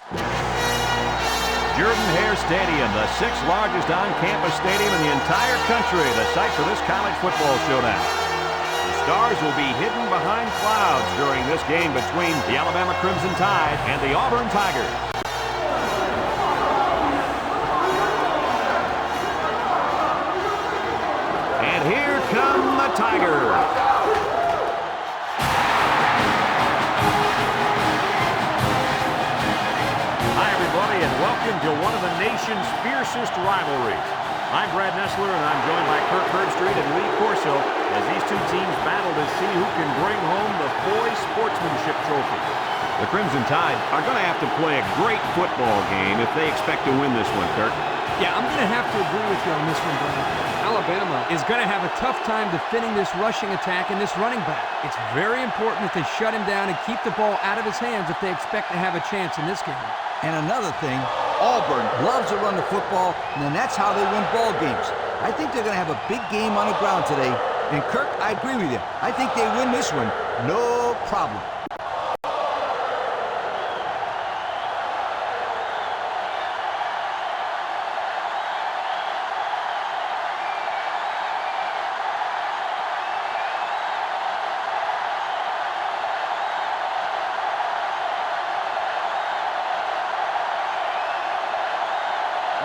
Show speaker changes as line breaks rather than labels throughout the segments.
Jordan-Hare Stadium, the sixth largest on-campus stadium in the entire country, the site for this college football showdown. The Stars will be hidden behind clouds during this game between the Alabama Crimson Tide and the Auburn Tigers. And here come the Tigers. And welcome to one of the nation's fiercest rivalries. I'm Brad Nessler, and I'm joined by Kirk Herbstreit and Lee Corso as these two teams battle to see who can bring home the boys' sportsmanship trophy. The Crimson Tide are going to have to play a great football game if they expect to win this one, Kirk.
Yeah, I'm going to have to agree with you on this one, Brad. Alabama is going to have a tough time defending this rushing attack and this running back. It's very important that they shut him down and keep the ball out of his hands if they expect to have a chance in this game.
And another thing, Auburn loves to run the football, and that's how they win ball games. I think they're going to have a big game on the ground today. And Kirk, I agree with you. I think they win this one, no problem.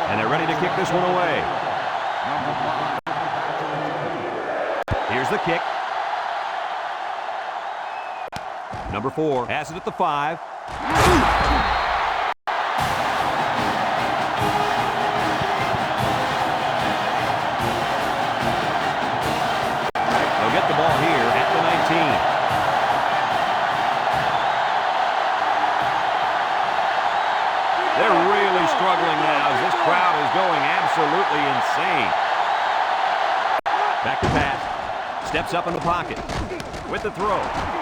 And they're ready to kick this one away. Here's the kick. Number 4 has it at the 5. They'll get the ball here at the 19. They're really struggling now as this crowd is going absolutely insane. Back to pass. Steps up in the pocket. With the throw.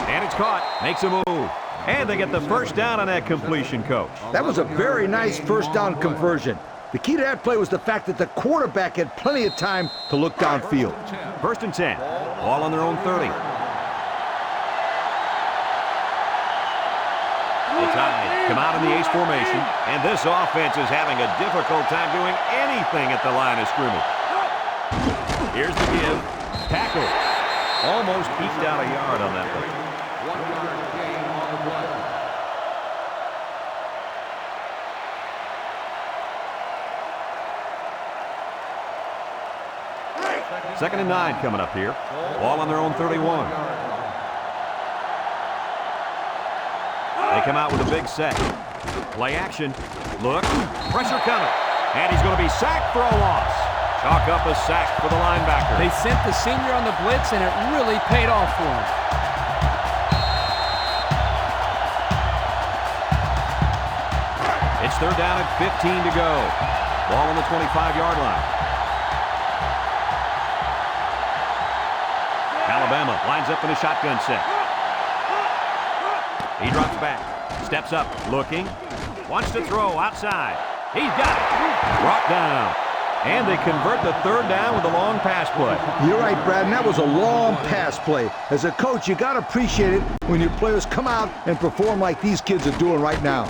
And it's caught. Makes a move. And they get the first down on that completion, Coach.
That was a very nice first down conversion. The key to that play was the fact that the quarterback had plenty of time to look downfield.
1st and 10. Ball on their own 30. The Tide come out in the ace formation, and this offense is having a difficult time doing anything at the line of scrimmage. Here's the give. Tackle. Almost eked out a yard on that one.
1-yard gain on the play.
2nd and 9 coming up here. Ball on their own 31. They come out with a big set. Play action. Look. Pressure coming. And he's going to be sacked for a loss. Chalk up a sack for the linebacker.
They sent the senior on the blitz, and it really paid off for him.
It's 3rd down at 15 to go. Ball on the 25-yard line. Alabama lines up in a shotgun set. He drops back, steps up, looking, wants to throw outside. He's got it. Brought down. And they convert the 3rd down with a long pass play.
You're right, Brad, and that was a long pass play. As a coach, you got to appreciate it when your players come out and perform like these kids are doing right now.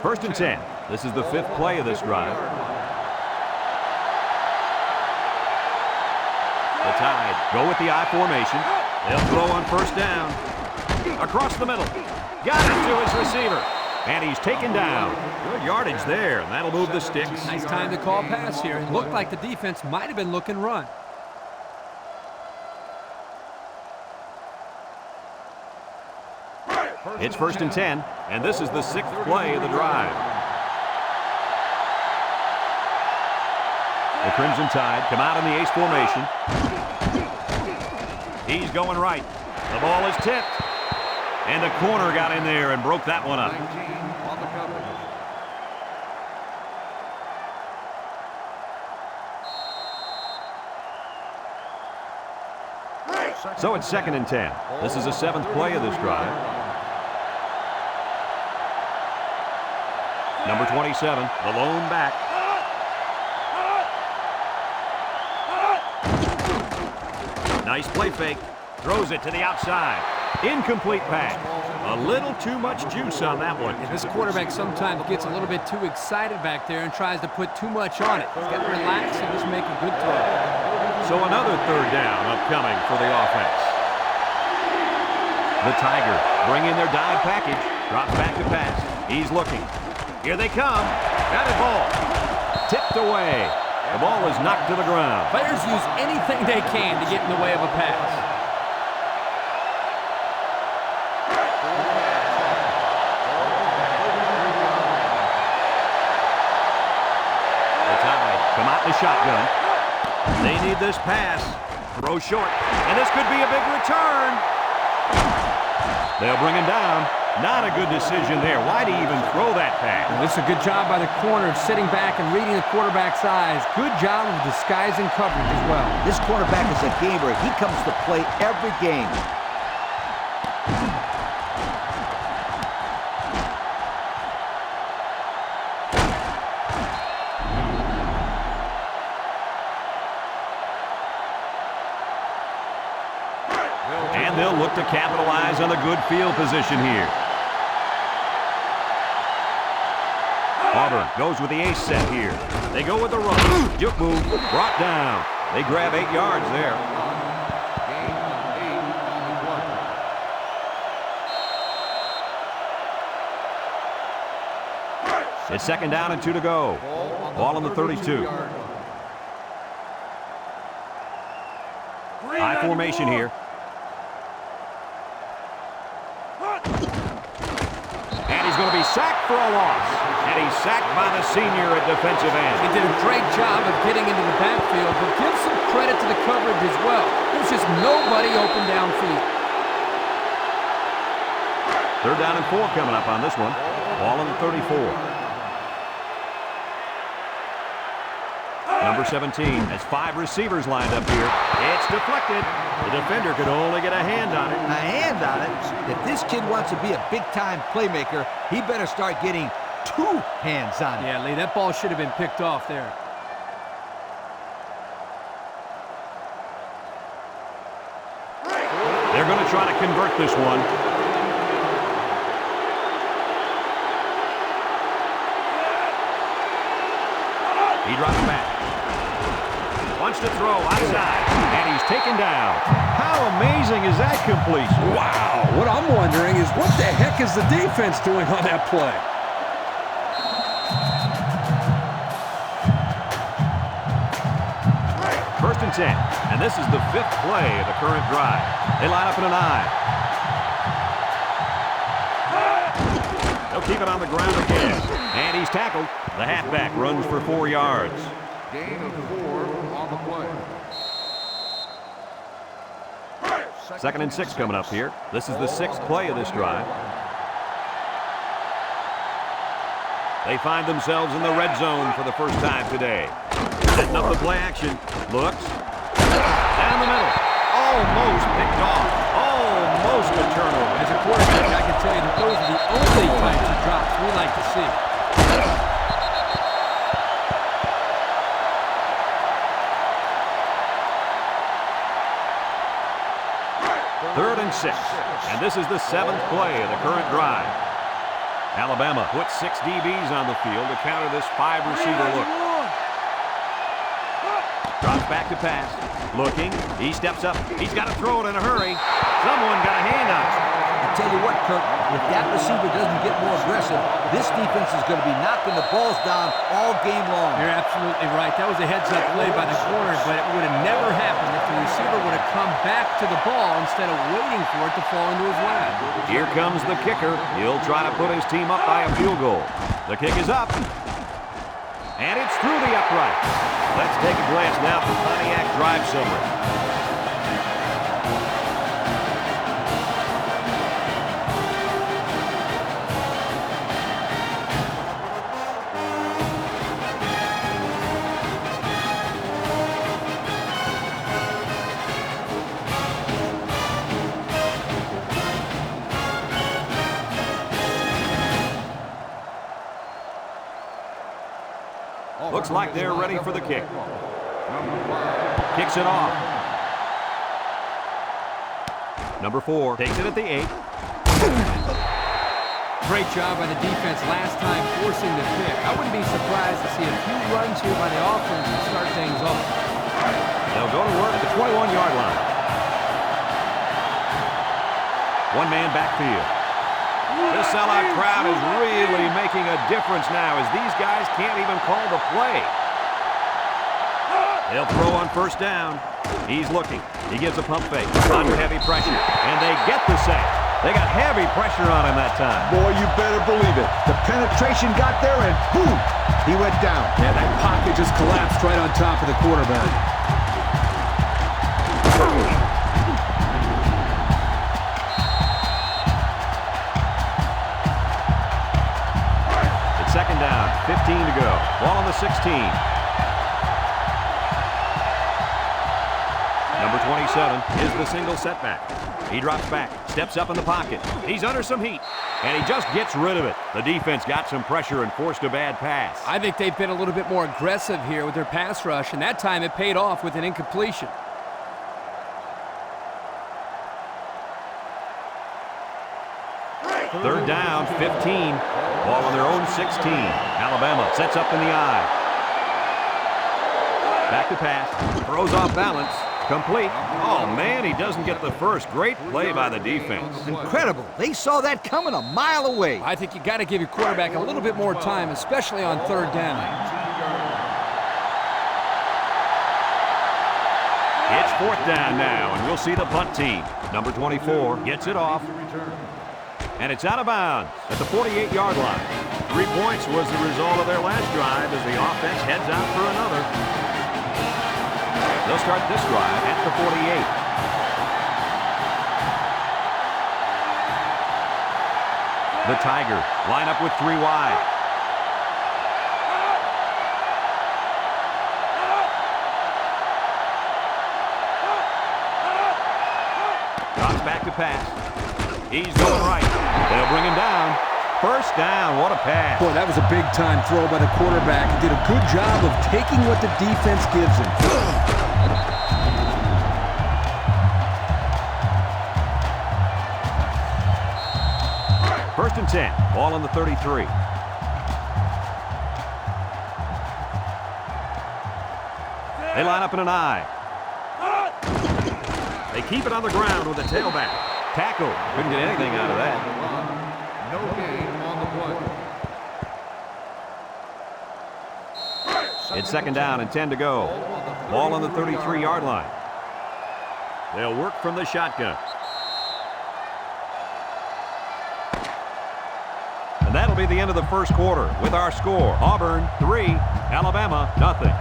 First and 10. This is the 5th play of this drive. The Tide go with the I formation. They'll throw on 1st down. Across the middle. Got it to his receiver. And he's taken down. Good yardage there, and that'll move the sticks.
Nice time to call pass here. It looked like the defense might have been looking run.
It's 1st and 10, and this is the 6th play of the drive. The Crimson Tide come out in the ace formation. He's going right. The ball is tipped. And the corner got in there and broke that one up. So it's 2nd and 10. This is the 7th play of this drive. Number 27, the lone back. Nice play fake. Throws it to the outside. Incomplete pass. A little too much juice on that one.
This quarterback sometimes gets a little bit too excited back there and tries to put too much on it. He's got to relax and just make a good throw.
So another third down upcoming for the offense. The Tigers bring in their dime package. Drops back to pass. He's looking. Here they come. Got it ball. Tipped away. The ball is knocked to the ground.
Players use anything they can to get in the way of a pass.
Come out in the shotgun. They need this pass. Throw short. And this could be a big return. They'll bring him down. Not a good decision there. Why'd he even throw that pass?
Well, this is a good job by the corner of sitting back and reading the quarterback's eyes. Good job of disguising coverage as well.
This quarterback is a gamer. He comes to play every game.
And they'll look to capitalize on the good field position here. Auburn goes with the ace set here. They go with the run. Juke move. Brought down. They grab 8 yards there. It's second down and 2 to go. Ball on the 32. High formation here. And he's going to be sacked for a loss. And he's sacked by the senior at defensive end.
He did a great job of getting into the backfield, but give some credit to the coverage as well. There's just nobody open downfield.
Third down and 4 coming up on this one. Ball on the 34. Number 17 has 5 receivers lined up here. It's deflected. The defender could only get a hand on it.
A hand on it? If this kid wants to be a big-time playmaker, he better start getting 2 hands on it.
Yeah, Lee, that ball should have been picked off there.
They're going to try to convert this one. He drops back. Wants to throw outside, and he's taken down. How amazing is that completion?
Wow. What I'm wondering is what the heck is the defense doing on that play?
First and 10, and this is the 5th play of the current drive. They line up in an I. They'll keep it on the ground again, and he's tackled. The halfback runs for 4 yards.
Gain of 4 on the play.
Second and 6 coming up here. This is the 6th play of this drive. They find themselves in the red zone for the first time today. Setting up the play action. Looks. Down the middle. Almost picked off. Almost a turnover.
As a quarterback, I can tell you that those are the only types of drops we like to see.
Third and 6. And this is the 7th play of the current drive. Alabama puts 6 DBs on the field to counter this 5-receiver look. Drops back to pass. Looking. He steps up. He's got to throw it in a hurry. Someone got a hand on it.
I tell you what, Kirk, if that receiver doesn't get more aggressive, this defense is going to be knocking the balls down all game long.
You're absolutely right. That was a heads-up play by the corner, but it would have never happened if the receiver would have come back to the ball instead of waiting for it to fall into his lap.
Here comes the kicker. He'll try to put his team up by a field goal. The kick is up. And it's through the upright. Let's take a glance now at the Pontiac drive summary. Looks like they're ready for the kick. Kicks it off. Number 4 takes it at the 8.
Great job by the defense last time forcing the pick. I wouldn't be surprised to see a few runs here by the offense to start things off.
They'll go to work at the 21-yard line. One-man backfield. This sellout crowd is really making a difference now as these guys can't even call the play. They'll throw on first down. He's looking. He gives a pump fake. Under heavy pressure. And they get the sack. They got heavy pressure on him that time.
Boy, you better believe it. The penetration got there and boom, he went down.
Yeah, that pocket just collapsed right on top of the quarterback.
It's second down, 15 to go. Ball on the 16. Number 27 is the single setback. He drops back, steps up in the pocket. He's under some heat, and he just gets rid of it. The defense got some pressure and forced a bad pass.
I think they've been a little bit more aggressive here with their pass rush, and that time it paid off with an incompletion.
Third down, 15. Ball on their own 16. Alabama sets up in the eye. Back to pass. Throws off balance. Complete. Oh, man, he doesn't get the first. Great play by the defense.
Incredible. They saw that coming a mile away.
I think you got to give your quarterback a little bit more time, especially on third down.
It's fourth down now, and we'll see the punt team. Number 24 gets it off. And it's out of bounds at the 48-yard line. 3 points was the result of their last drive as the offense heads out for another. They'll start this drive at the 48. The Tigers line up with 3 wide. Drops back to pass. He's going right. They'll bring him down. First down. What a pass.
Boy, that was a big-time throw by the quarterback. He did a good job of taking what the defense gives him.
First and 10. Ball on the 33. They line up in an I. They keep it on the ground with a tailback. Tackle. Couldn't get anything out of that.
No gain on the play.
It's second down and 10 to go. Ball on the 33-yard line. They'll work from the shotgun. And that'll be the end of the first quarter with our score. Auburn 3, Alabama nothing.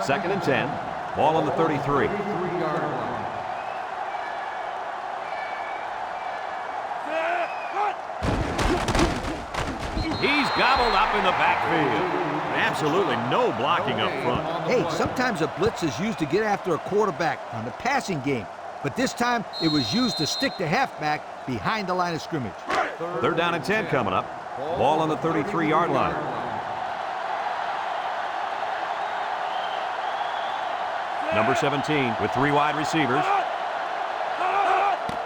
Second and 10. Ball on the 33.
33-yard line.
He's gobbled up in the backfield. Absolutely no blocking up front.
Hey, sometimes a blitz is used to get after a quarterback on the passing game, but this time it was used to stick the halfback behind the line of scrimmage.
Third down and 10 coming up. Ball on the 33-yard line. Number 17 with 3 wide receivers.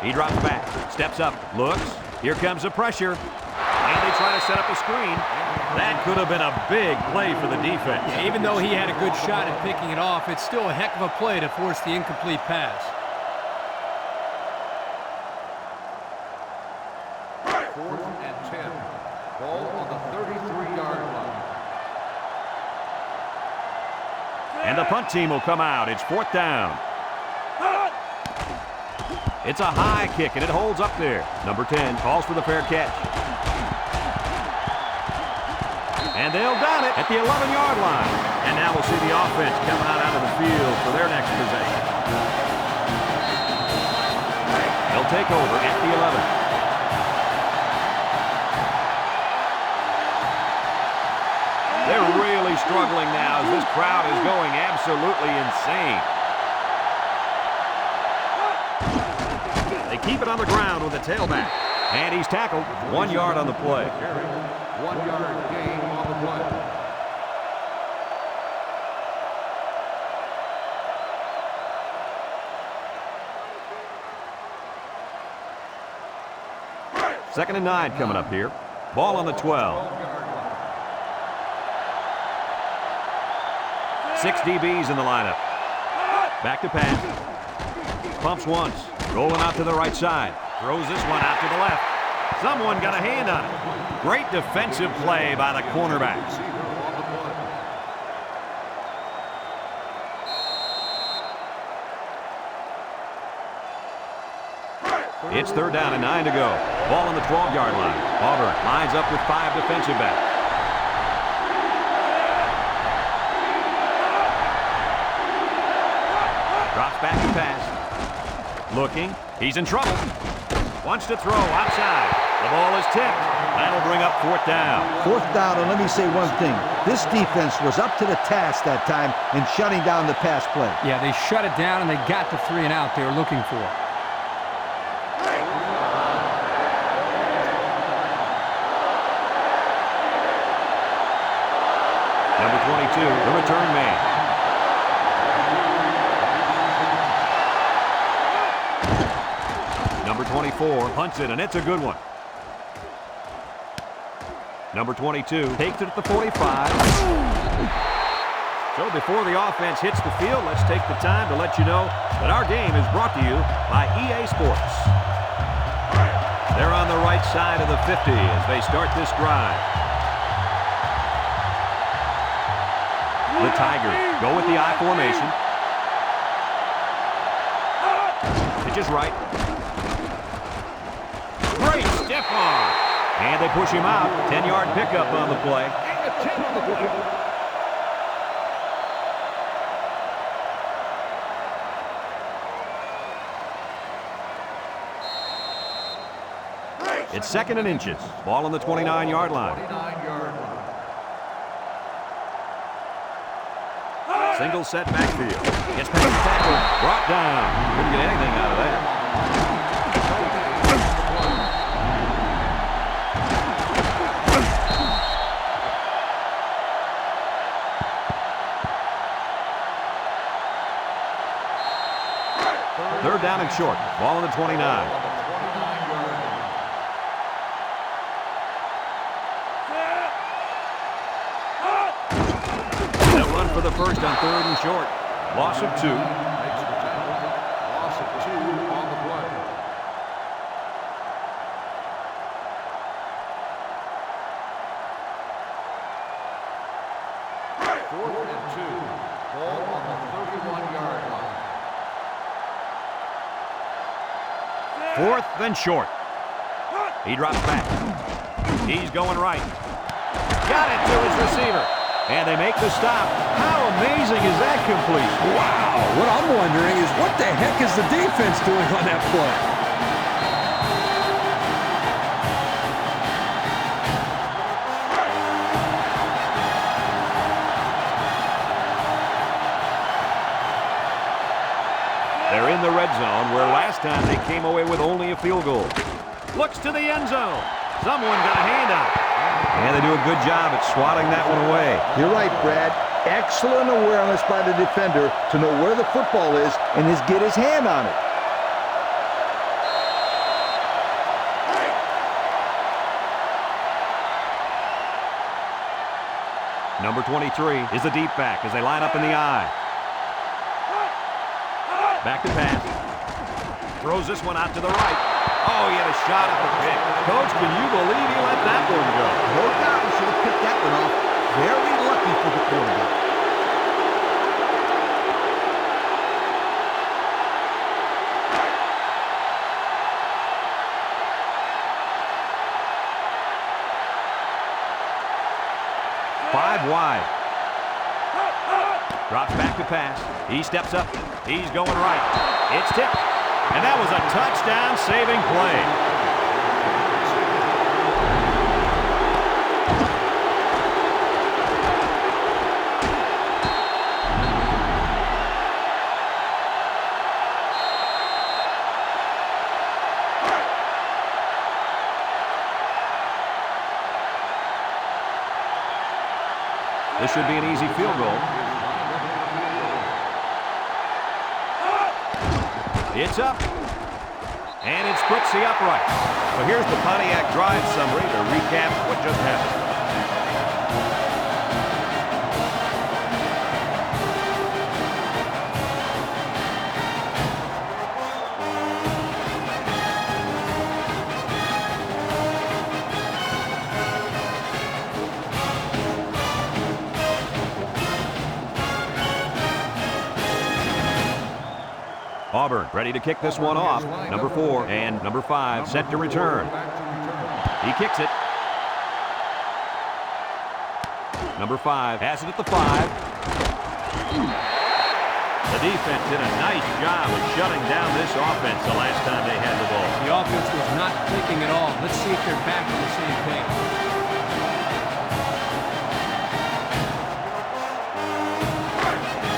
He drops back, steps up, looks. Here comes the pressure. And they try to set up a screen. That could have been a big play for the defense.
Even though he had a good shot at picking it off, it's still a heck of a play to force the incomplete pass.
4th and 10. Ball on the 33-yard line.
And the punt team will come out. It's 4th down. It's a high kick, and it holds up there. Number 10 calls for the fair catch. And they'll down it at the 11-yard line. And now we'll see the offense coming out of the field for their next possession. They'll take over at the 11. They're really struggling now as this crowd is going absolutely insane. They keep it on the ground with a tailback. And he's tackled. 1 yard on the play.
1 yard gain on the play.
2nd and 9 coming up here. Ball on the 12. 6 DBs in the lineup. Back to pass. Pumps once. Rolling out to the right side. Throws this one out to the left. Someone got a hand on it. Great defensive play by the cornerbacks. It's 3rd down and 9 to go. Ball on the 12-yard line. Auburn lines up with 5 defensive backs. Drops back to pass. Looking. He's in trouble. Wants to throw outside. The ball is tipped. That'll bring up 4th down.
4th down, and let me say one thing. This defense was up to the task that time in shutting down the pass play.
Yeah, they shut it down, and they got the 3 and out they were looking for.
Number 22, the return man. Number 24 punts it, and it's a good one. Number 22 takes it at the 45. So before the offense hits the field, let's take the time to let you know that our game is brought to you by EA Sports. They're on the right side of the 50 as they start this drive. The Tigers go with the I formation. Pitch is right. Great stiff arm. And they push him out. 10-yard pickup on the play. It's 2nd and inches. Ball on the 29-yard line. Single set backfield. Gets past the tackle. Brought down. Couldn't get anything out of that. Third down and short. Ball on the 29. For the first on 3rd and short. Loss of 2.
Loss of 2 on the play. 4th and 2. Ball on the 31-yard line.
4th and short. He drops back. He's going right. Got it to his receiver. And they make the stop. How amazing is that completion?
Wow. What I'm wondering is what the heck is the defense doing on that play?
They're in the red zone where last time they came away with only a field goal. Looks to the end zone. Someone got a hand on it. And they do a good job at swatting that one away.
You're right, Brad. Excellent awareness by the defender to know where the football is and get his hand on it.
Number 23 is the deep back as they line up in the I. Back to pass. Throws this one out to the right. Oh, he had a shot at the pick. Coach, can you believe he let that one go?
No doubt he should have picked that one off. Very lucky for the quarterback.
Five wide. Drops back to pass. He steps up. He's going right. It's tipped. And that was a touchdown-saving play. This should be an easy field goal. It's up. And it splits the upright.
So here's the Pontiac drive summary to recap what just happened.
Auburn ready to kick this one off. Number 4 and number 5 set to return. He kicks it. Number 5 has it at the 5. The defense did a nice job of shutting down this offense the last time they had the ball.
The offense was not clicking at all. Let's see if they're back on the same page.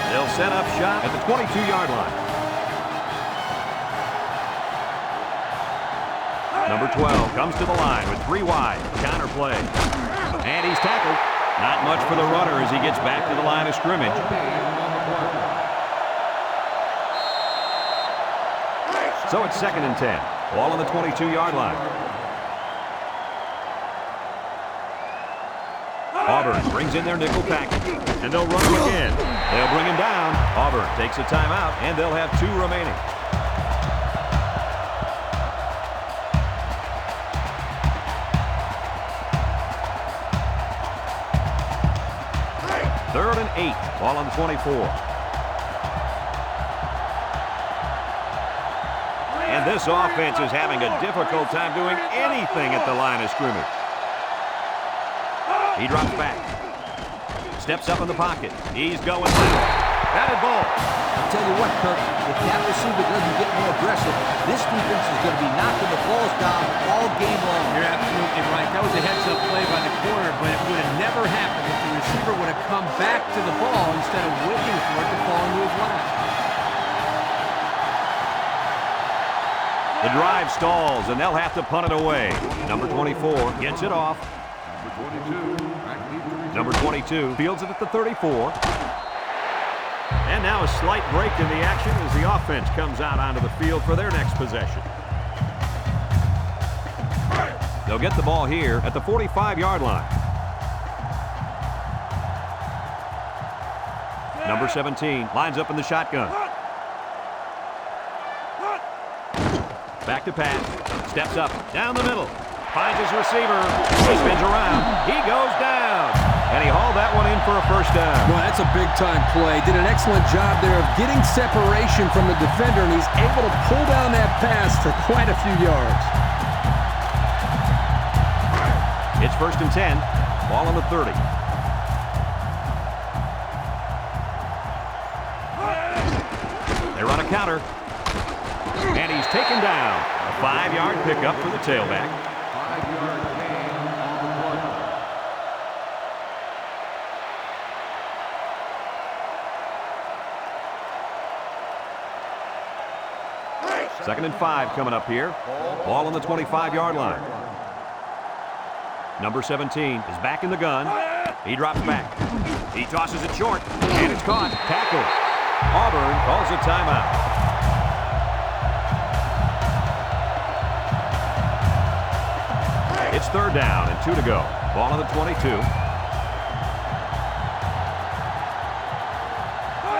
They'll set up shop at the 22-yard line. Number 12 comes to the line with 3 wide. Counter play. And he's tackled. Not much for the runner as he gets back to the line of scrimmage. So it's 2nd and 10. Ball on the 22-yard line. Auburn brings in their nickel package. And they'll run him again. They'll bring him down. Auburn takes a timeout, and they'll have 2 remaining. Third and 8. Ball on the 24. And this offense is having a difficult time doing anything at the line of scrimmage. He drops back. Steps up in the pocket. He's going left. Batted ball.
I'll tell you what, Kirk, if that receiver doesn't get more aggressive, this defense is going to be knocking the balls down all game long.
You're absolutely right. That was a heads-up play by the corner, but it would have never happened if the receiver would have come back to the ball instead of waiting for it to fall into his lap.
The drive stalls, and they'll have to punt it away. Number 24 gets it off. Number 22 fields it at the 34. And now a slight break in the action as the offense comes out onto the field for their next possession. They'll get the ball here at the 45-yard line. Number 17 lines up in the shotgun. Back to pass. Steps up. Down the middle. Finds his receiver. He spins around. He goes down. And he hauled that one in for a first down.
Well, that's a big-time play. Did an excellent job there of getting separation from the defender, and he's able to pull down that pass for quite a few yards.
It's 1st and 10. Ball on the 30. They run a counter. And he's taken down. A 5-yard pickup for the tailback.
5-yard gain on the play.
2nd and 5 coming up here. Ball on the 25-yard line. Number 17 is back in the gun. He drops back. He tosses it short. And it's caught. Tackle. Auburn calls a timeout. It's 3rd down and 2 to go. Ball on the 22.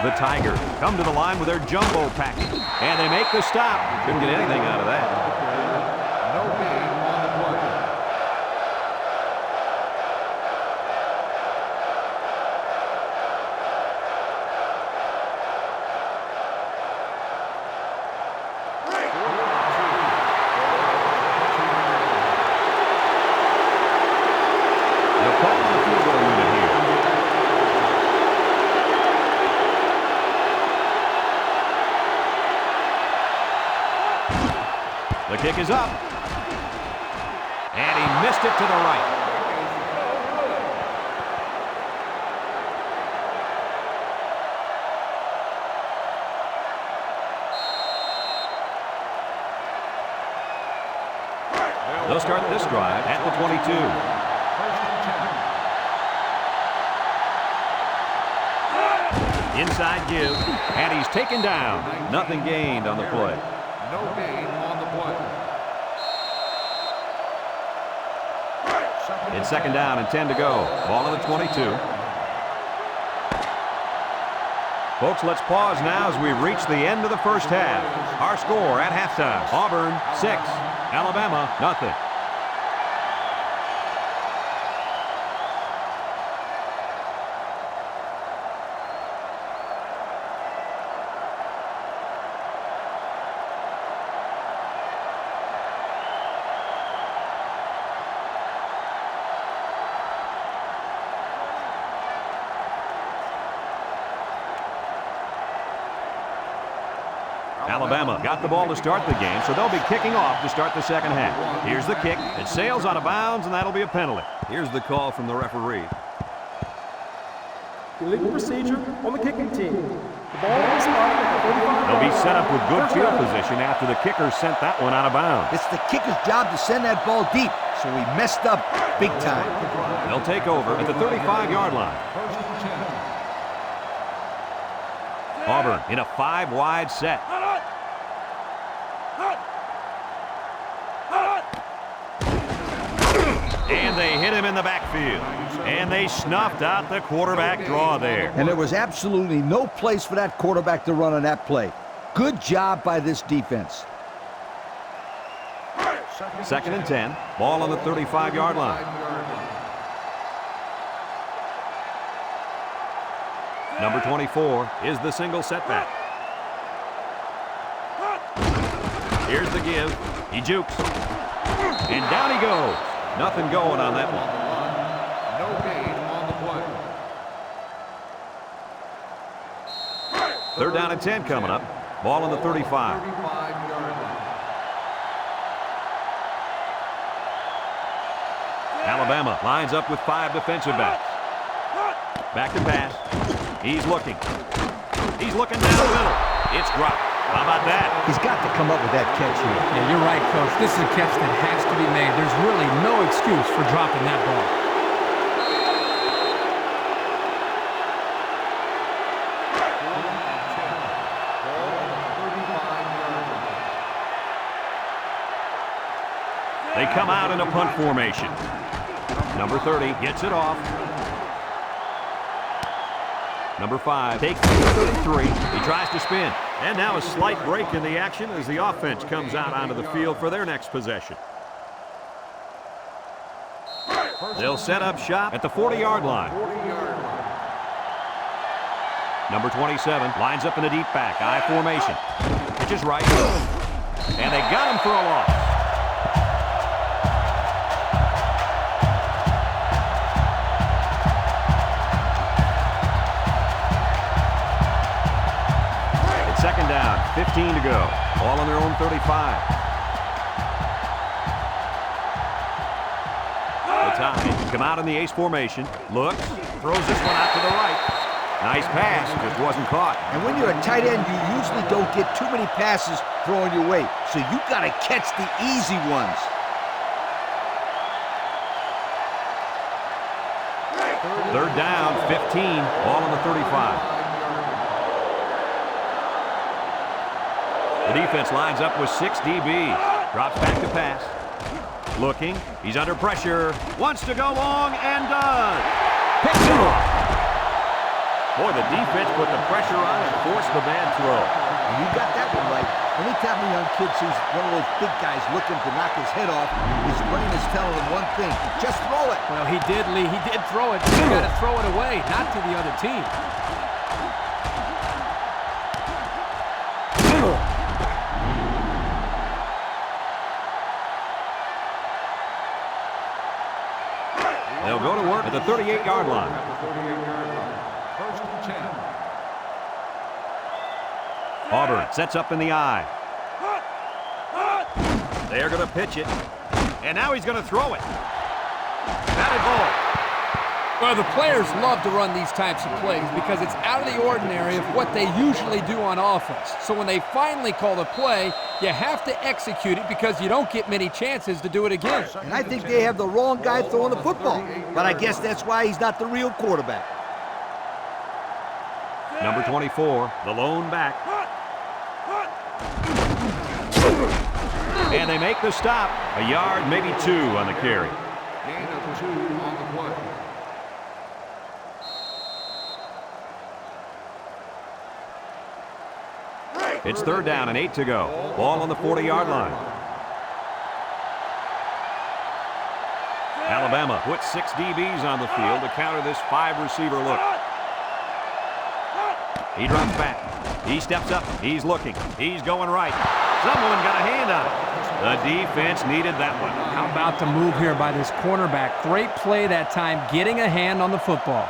The Tigers come to the line with their jumbo package. And they make the stop. Couldn't get anything out of that.
No gain on the play.
They'll call on the field goal unit here. The kick is up. And he missed it to the right. They'll start this drive at the 22. Inside give, and he's taken down. Nothing gained on the play.
No gain on the play.
It's 2nd down and 10 to go. Ball on the 22. Folks, let's pause now as we reach the end of the first half. Our score at halftime, Auburn 6, Alabama nothing. Alabama got the ball to start the game, so they'll be kicking off to start the second half. Here's the kick. It sails out of bounds, and that'll be a penalty. Here's the call from the referee.
Illegal procedure on the kicking team. The ball is spotted at the 35.
They'll be set up with good field position after the kicker sent that one out of bounds.
It's the kicker's job to send that ball deep, so he messed up big time.
They'll take over at the 35-yard line. Auburn in a 5-wide set. And they hit him in the backfield. And they snuffed out the quarterback draw there.
And there was absolutely no place for that quarterback to run on that play. Good job by this defense.
2nd and 10. Ball on the 35-yard line. Number 24 is the single setback. Here's the give. He jukes. And down he goes. Nothing going on that one.
No gain on the play.
3rd down and 10 coming up. Ball on the 35.
35-yard line.
Alabama lines up with 5 defensive backs. Back to pass. He's looking. He's looking down the middle. It's dropped. How about that?
He's got to come up with that catch here.
Yeah, you're right, Coach. This is a catch that has to be made. There's really no excuse for dropping that ball.
They come out in a punt formation. Number 30 gets it off. Number 5 takes it to 33. He tries to spin. And now a slight break in the action as the offense comes out onto the field for their next possession. They'll set up shop at the 40-yard line. Number 27 lines up in a deep back, I formation. Pitches right. And they got him for a loss. It's 2nd down, 15 to go. Ball on their own 35. The Tide come out in the ace formation. Looks, throws this one out to the right. Nice pass, just wasn't caught.
And when you're a tight end, you usually don't get too many passes thrown your way. So you got to catch the easy ones.
Third down, 15. Ball on the 35. The defense lines up with 6 DBs. Drops back to pass. Looking. He's under pressure. Wants to go long and does. Picks it off. Boy, the defense put the pressure on and forced the bad throw.
And you got that one right. Anytime a young kid sees one of those big guys looking to knock his head off, his brain is telling him one thing: just throw it.
Well, he did, Lee. He did throw it. You got to throw it away, not to the other team.
They'll go to work at the 38-yard line.
First and 10.
Auburn sets up in the eye. They're going to pitch it. And now he's going to throw it. Batted ball.
Well, the players love to run these types of plays because it's out of the ordinary of what they usually do on offense. So when they finally call the play, you have to execute it because you don't get many chances to do it again.
And I think they have the wrong guy throwing the football. But I guess that's why he's not the real quarterback.
Number 24, the lone back. And they make the stop. A yard, maybe 2 on the carry.
Gain of 2 on the play.
It's 3rd down and 8 to go. Ball on the 40-yard line. Alabama puts 6 DBs on the field to counter this 5-receiver look. He drops back. He steps up. He's looking. He's going right. Someone got a hand on it. The defense needed that one.
How about the move here by this cornerback? Great play that time, getting a hand on the football.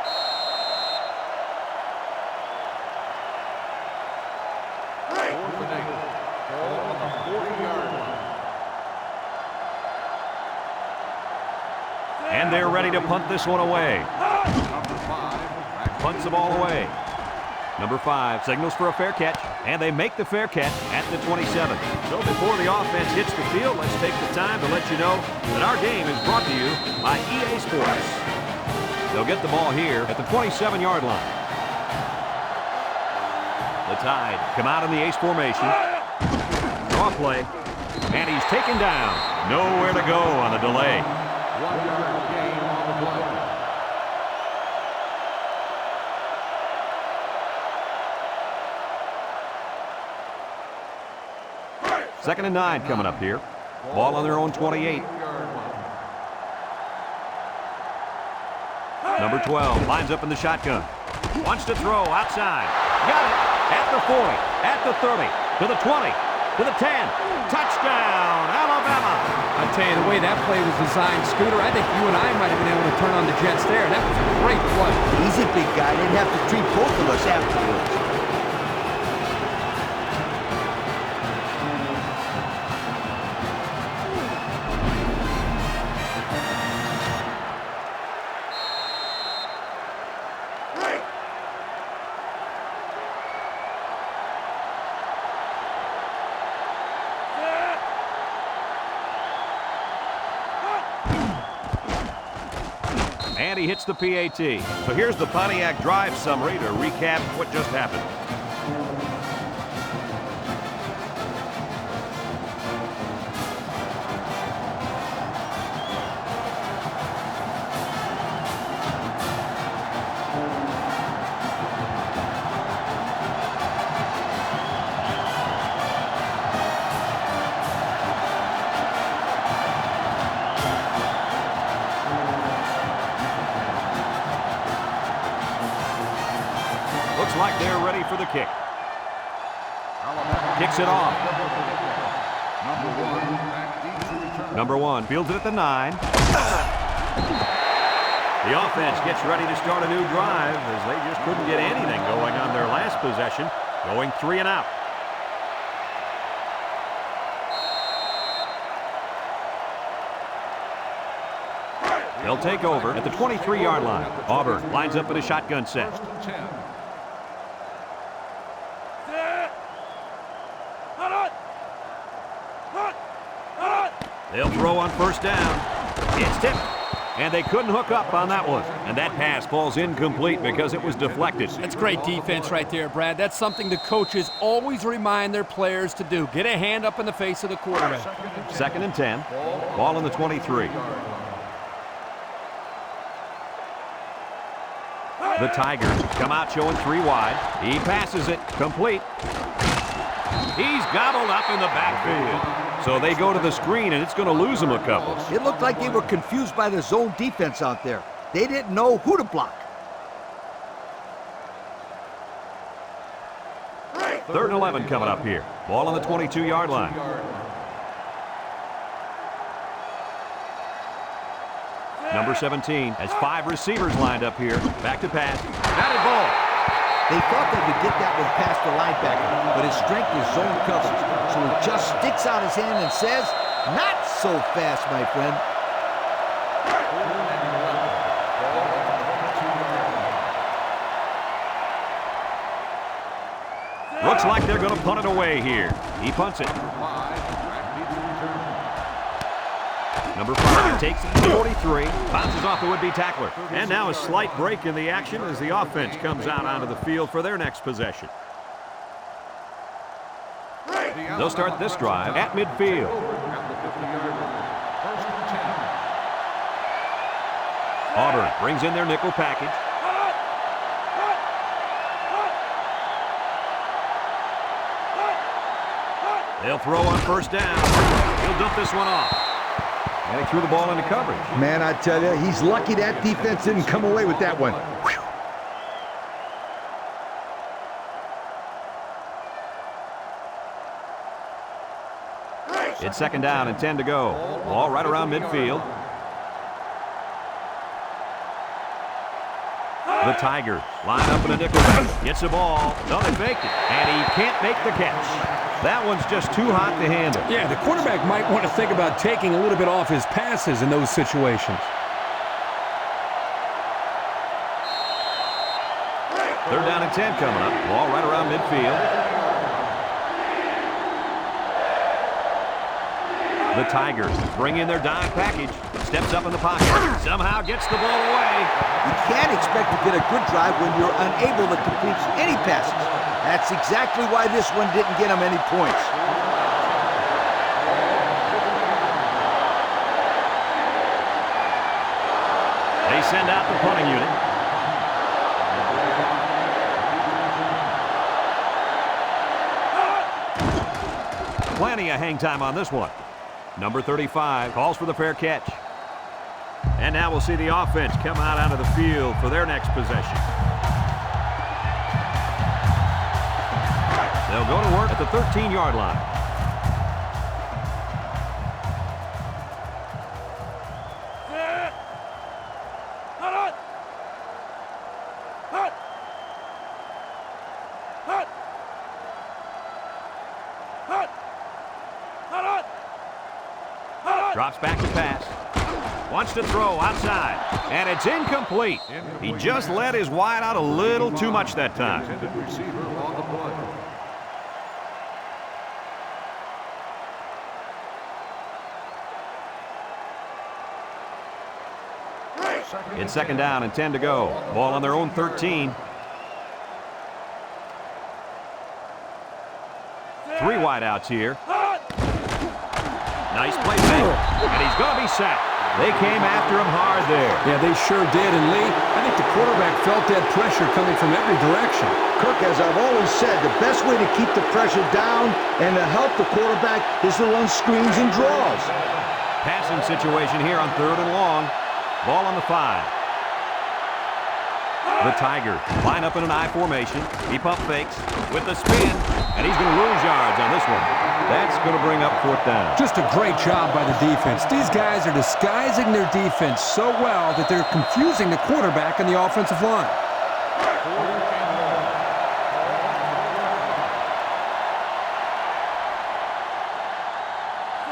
And they're ready to punt this one away. Punts the ball away. Number 5 signals for a fair catch, and they make the fair catch at the 27. So before the offense hits the field, let's take the time to let you know that our game is brought to you by EA Sports. They'll get the ball here at the 27-yard line. The Tide come out in the ace formation. Draw play, and he's taken down. Nowhere to go on the delay.
1-yard gain on the play.
Second and 9 coming up here. Ball on their own 28. Number 12 lines up in the shotgun. Wants to throw outside. Got it at the 40, at the 30, to the 20, to the 10. Touchdown, Alabama.
I tell you, the way that play was designed, Scooter, I think you and I might have been able to turn on the Jets there. That was a great play.
He's a big guy. They'd have to treat both of us afterwards.
And he hits the PAT. So here's the Pontiac drive summary to recap what just happened. Looks like they're ready for the kick. Kicks it off. Number 1 fields it at the 9. The offense gets ready to start a new drive as they just couldn't get anything going on their last possession, going 3 and out. They'll take over at the 23-yard line. Auburn lines up in a shotgun set. They'll throw on first down. It's tipped. And they couldn't hook up on that one. And that pass falls incomplete because it was deflected.
That's great defense right there, Brad. That's something the coaches always remind their players to do. Get a hand up in the face of the quarterback.
Second and 10. Ball on the 23. The Tigers come out showing 3 wide. He passes it. Complete. He's gobbled up in the backfield. So they go to the screen, and it's going to lose him a couple.
It looked like they were confused by the zone defense out there. They didn't know who to block.
3rd and 11 coming up here. Ball on the 22-yard line. Number 17 has 5 receivers lined up here. Back to pass. Batted ball.
They thought they could get that one past the linebacker, but his strength is zone coverage. So he just sticks out his hand and says, "Not so fast, my friend."
Looks like they're going to punt it away here. He punts it. Number 5 takes it to 43, bounces off the would-be tackler. And now a slight break in the action as the offense comes out onto the field for their next possession. They'll start this drive at midfield. Auburn brings in their nickel package. They'll throw on first down. He'll dump this one off. And he threw the ball into coverage.
Man, I tell you, he's lucky that defense didn't come away with that one. Whew.
It's second down and 10 to go. Ball right around midfield. The Tigers line up in a nickel. Gets the ball. No, they faked it. And he can't make the catch. That one's just too hot to handle.
Yeah, the quarterback might want to think about taking a little bit off his passes in those situations.
Third down and 10 coming up. Ball right around midfield. The Tigers bring in their dime package. Steps up in the pocket. Somehow gets the ball away.
You can't expect to get a good drive when you're unable to complete any passes. That's exactly why this one didn't get him any points.
They send out the punting unit. Plenty of hang time on this one. Number 35 calls for the fair catch. And now we'll see the offense come out onto the field for their next possession. They'll go to work at the 13-yard line. Drops back to pass. Wants to throw outside. And it's incomplete. He just let his wide out a little too much that time. It's second down and 10 to go. Ball on their own 13. 3 wideouts here. Nice play fake. And he's going to be sacked. They came after him hard there.
Yeah, they sure did. And Lee, I think the quarterback felt that pressure coming from every direction.
Cook, as I've always said, the best way to keep the pressure down and to help the quarterback is to run screens and draws.
Passing situation here on 3rd and long. Ball on the 5. The Tigers line up in an I formation. He pump fakes with the spin, and he's going to lose yards on this one. That's going to bring up 4th down.
Just a great job by the defense. These guys are disguising their defense so well that they're confusing the quarterback and the offensive line.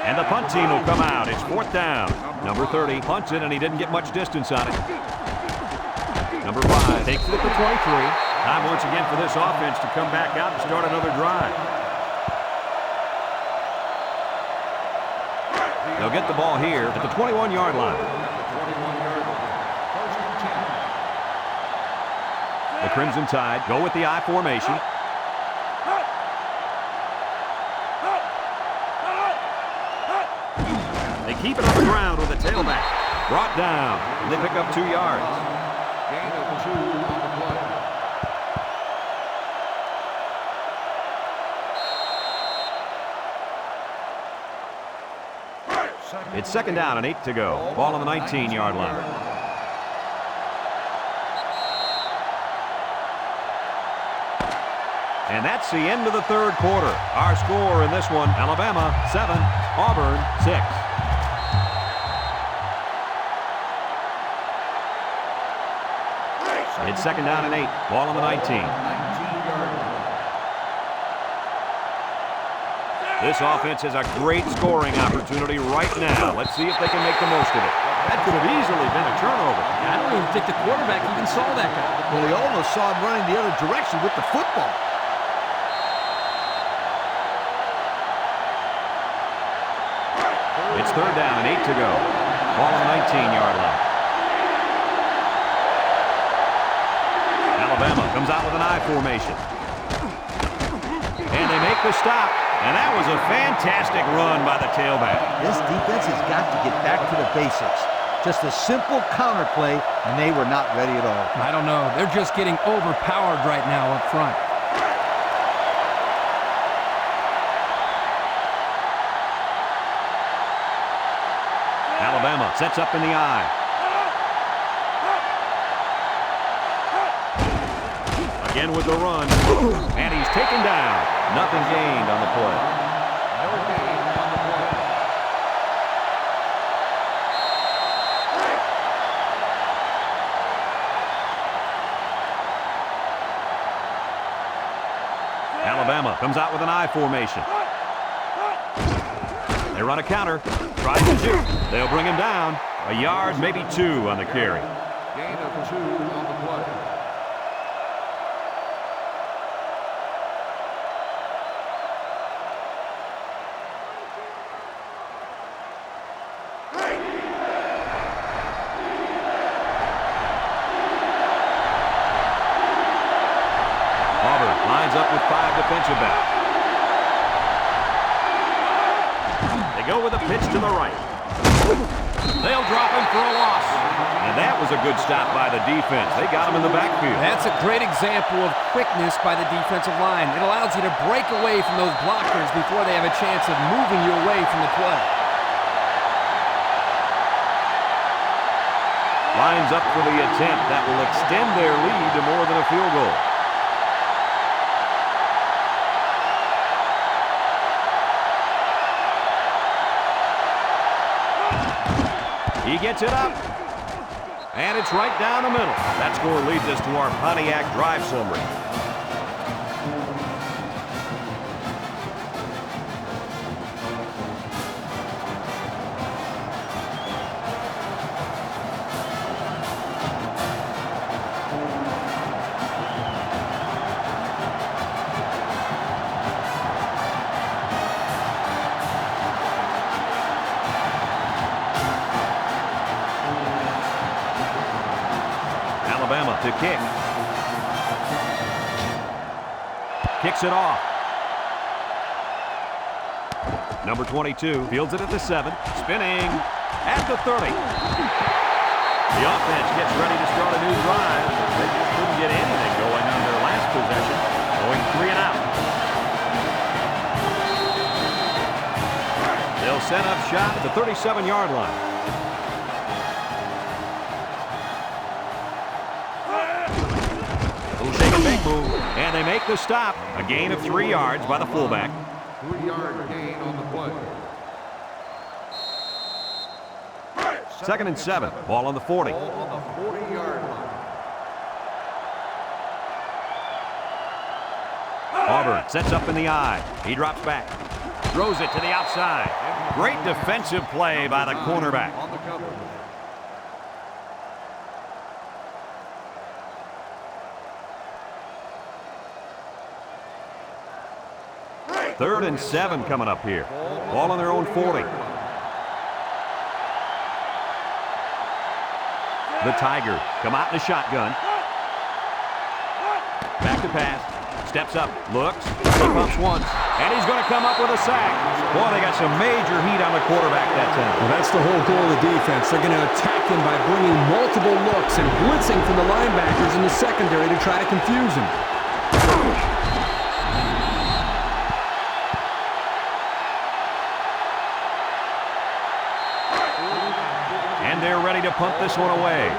And the punt team will come out. It's 4th down. Number 30 punts it, and he didn't get much distance on it. Number 5 takes it at the 23. Time once again for this offense to come back out and start another drive. They'll get the ball here at the 21-yard line. The Crimson Tide go with the I formation. They keep it on the ground with a tailback. Brought down, and they pick up 2 yards.
Gain of 2 on the play.
It's second down and 8 to go. Ball on the 19-yard line. And that's the end of the 3rd quarter. Our score in this one, Alabama 7, Auburn 6. It's second down and 8. Ball on the 19. This offense has a great scoring opportunity right now. Let's see if they can make the most of it. That could have easily been a turnover.
I don't even think the quarterback even saw that guy.
Well, he almost saw him running the other direction with the football.
It's 3rd down and 8 to go. Ball on the 19-yard line. Alabama comes out with an I formation. And they make the stop. And that was a fantastic run by the tailback.
This defense has got to get back to the basics. Just a simple counter play, and they were not ready at all.
I don't know. They're just getting overpowered right now up front.
Alabama sets up in the eye. Again with the run. And he's taken down. Nothing gained on the play.
No gain on the play.
Alabama comes out with an I formation. They run a counter. Tries to shoot. They'll bring him down. A yard, maybe 2 on the carry.
Gain of 2 on the play.
Auburn lines up with 5 defensive backs. They go with a pitch to the right. They'll drop him for a loss. And that was a good stop by the defense. They got him in the backfield.
That's a great example of quickness by the defensive line. It allows you to break away from those blockers before they have a chance of moving you away from the play.
Lines up for the attempt that will extend their lead to more than a field goal. He gets it up. And it's right down the middle. That score leads us to our Pontiac drive summary. Alabama to kick. Kicks it off. Number 22 fields it at the 7. Spinning at the 30. The offense gets ready to start a new drive. They just couldn't get anything going on their last possession. Going 3 and out. They'll set up shop at the 37-yard line. Big move, and they make the stop. A gain of 3 yards by the fullback.
3-yard gain on the play.
2nd and 7. Ball on the 40.
Ball on the 40-yard line.
Auburn sets up in the I. He drops back. Throws it to the outside. Great defensive play by the cornerback.
On the cover.
3rd and 7 coming up here. Ball on their own 40. The Tigers come out in a shotgun. Back to pass. Steps up. Looks. He pumps once. And he's going to come up with a sack. Boy, they got some major heat on the quarterback that time.
Well, that's the whole goal of the defense. They're going to attack him by bringing multiple looks and blitzing from the linebackers in the secondary to try to confuse him.
And they're ready to punt this one away.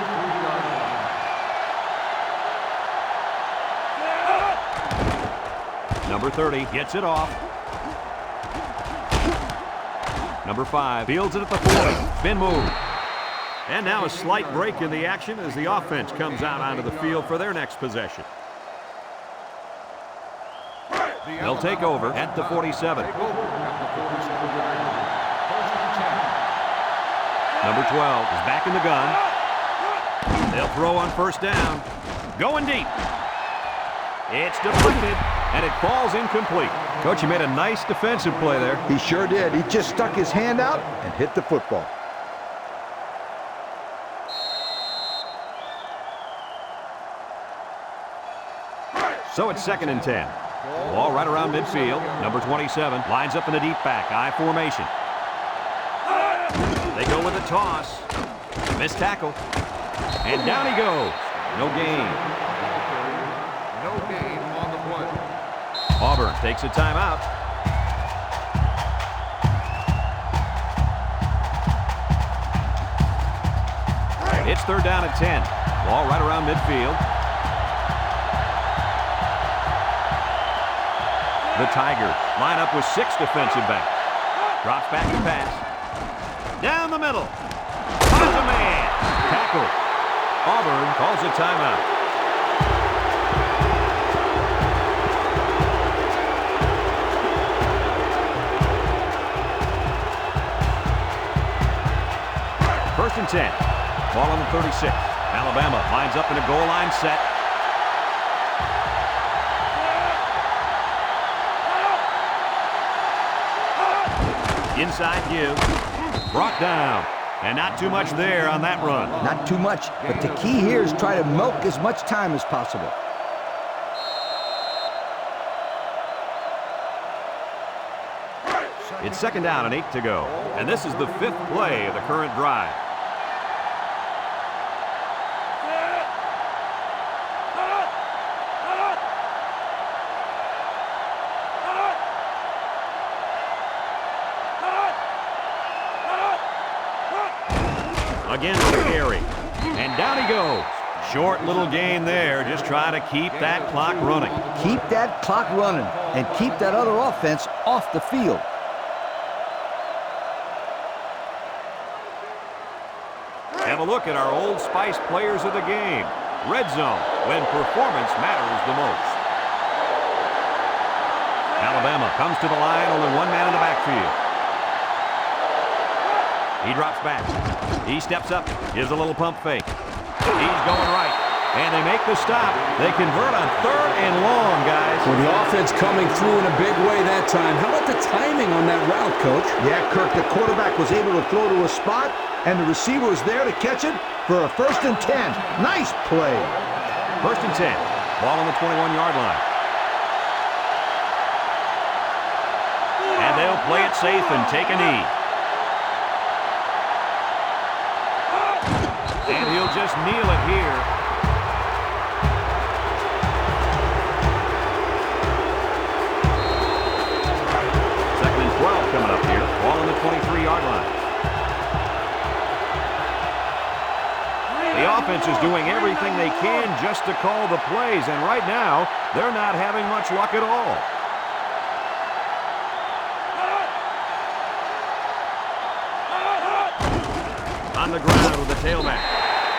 Number 30 gets it off. Number 5 fields it at the 40. Spin move. And now a slight break in the action as the offense comes out onto the field for their next possession. They'll take over at the 47. Number 12 is back in the gun. They'll throw on 1st down. Going deep. It's deflected, and it falls incomplete. Coach, you made a nice defensive play there.
He sure did. He just stuck his hand out and hit the football.
So it's 2nd and 10. Ball right around midfield. Number 27 lines up in the deep back. I formation. They go with a toss. Missed tackle. And down he goes. No gain.
No gain on the play.
Auburn takes a timeout. It's third down at 10. Ball right around midfield. The Tigers line up with 6 defensive backs. Drops back to pass. Down the middle. Finds a man. Tackle. Auburn calls a timeout. First and 10. Ball on the 36. Alabama lines up in a goal line set. Inside give. Brought down. And not too much there on that run.
Not too much, but the key here is try to milk as much time as possible.
It's second down and 8 to go. And this is the 5th play of the current drive. Again to carry. And down he goes. Short little gain there. Just trying to keep that clock running.
Keep that clock running and keep that other offense off the field.
Have a look at our Old Spice players of the game. Red zone, when performance matters the most. Alabama comes to the line, only one man in the backfield. He drops back. He steps up, gives a little pump fake. He's going right, and they make the stop. They convert on 3rd and long, guys.
Well, the offense coming through in a big way that time. How about the timing on that route, Coach?
Yeah, Kirk, the quarterback was able to throw to a spot, and the receiver was there to catch it for a 1st and 10. Nice play.
1st and 10. Ball on the 21-yard line. And they'll play it safe and take a knee. And he'll just kneel it here. Second and 12 coming up here. Ball on the 23-yard line. The offense is doing everything they can just to call the plays, and right now, they're not having much luck at all. On the ground with the tailback.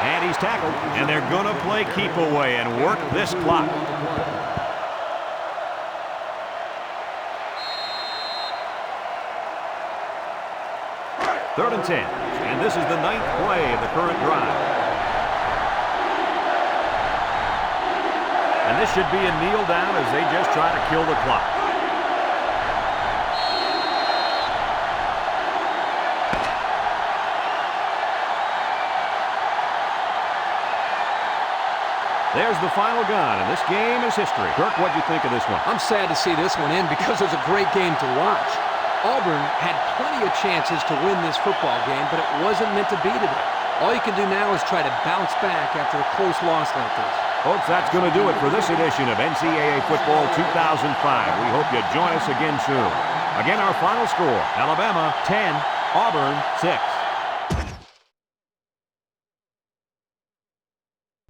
And he's tackled, and they're going to play keep away and work this clock. Third and 10, and this is the 9th play of the current drive. And this should be a kneel down as they just try to kill the clock. There's the final gun, and this game is history. Kirk, what'd you think of this one?
I'm sad to see this one end because it was a great game to watch. Auburn had plenty of chances to win this football game, but it wasn't meant to be today. All you can do now is try to bounce back after a close loss like this.
Folks, that's going to do it for this edition of NCAA Football 2005. We hope you join us again soon. Again, our final score, Alabama 10, Auburn 6.